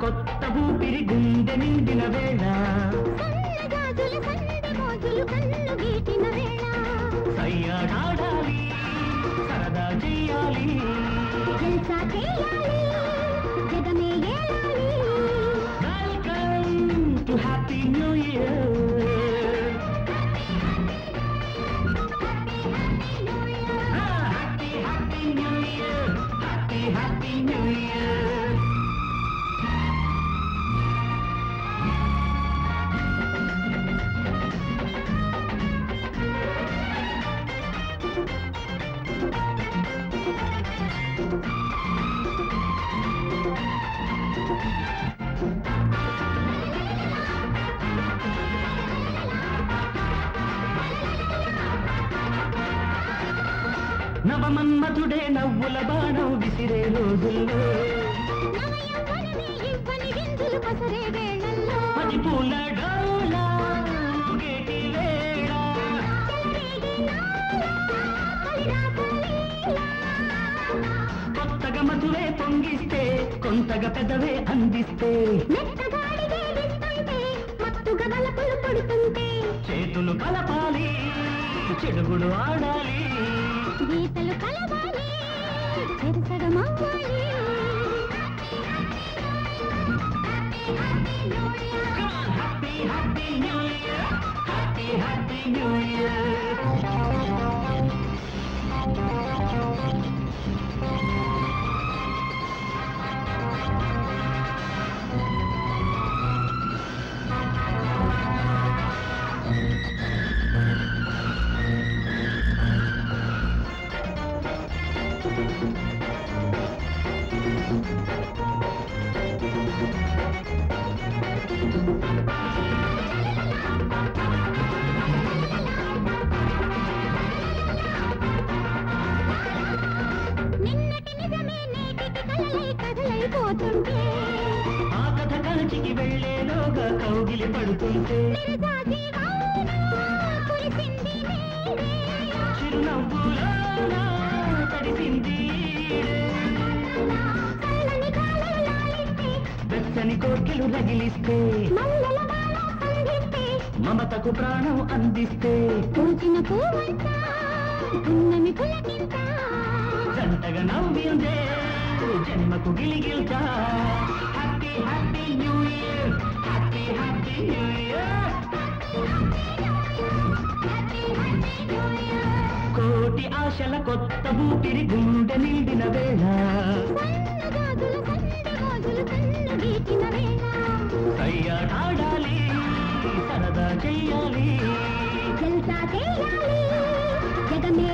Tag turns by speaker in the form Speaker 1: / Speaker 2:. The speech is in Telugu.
Speaker 1: కొత్త ఊపిరి గుండె నిండిన వేళ
Speaker 2: సన్నజాజుల సందె మోజులు కన్ను గీటిన వేళ
Speaker 1: సయ్యాడాడాలి సరదా చెయ్యాలి
Speaker 2: జల్సా చేయాలి జగమే ఏలాలి
Speaker 1: welcome to happy new year happy happy new year happy happy new year నవమన్మధుడే నవ్వుల బాణం విసిరే రోజుల్లో
Speaker 2: నవయవ్వనమే ఇవ్వని విందులు పసరే వేళల్లో
Speaker 1: పది పూల డోలా గేటి వేళ
Speaker 2: చెలరేగే నాలా కలిరాకలీలా
Speaker 1: కొత్తగా మధువే పొంగిస్తే కొంతగా పెదవే అందిస్తే
Speaker 2: మెత్తగాడిగే విస్తుంటే మత్తుగా వలపులు పడుతుంటే
Speaker 1: చేతులు కలపాలి చెడుగుడు ఆడాలి
Speaker 2: గీతలు కలవాలి చెరసగమవ్వాలి
Speaker 1: happy happy new year happy happy new year
Speaker 2: నిన్నటి నిజమే నేటికి కలలై కదలైపోతుంటే
Speaker 1: ఆ కథ కంచికి వెళ్లేలోగా కౌగిలి పడుతుంటే
Speaker 2: నిరజాజి వాన కురిసింది నేడే
Speaker 1: చిరునవ్వులోనా తడిసింది
Speaker 2: చల్లని గాలులు లాలిస్తే
Speaker 1: వెచ్చని కోర్కెలు రగిలిస్తే
Speaker 2: మల్లెల మాల సంధిస్తే
Speaker 1: మమతకు ప్రాణం అందిస్తే
Speaker 2: పూచిన పూవంత పున్నమి పులకింత
Speaker 1: జంటగా నవ్విందే జన్మకు గిలిగిల్తా happy happy new year happy happy new year కోటి ఆశల కొత్త ఊపిరి గుండె నిండిన వేళ
Speaker 2: సన్నజాజుల సందె మోజులు కన్ను గీటిన వేళ
Speaker 1: సయ్యాడాడాలి సరదా చెయ్యాలి
Speaker 2: జల్సా చేయాలి జగమే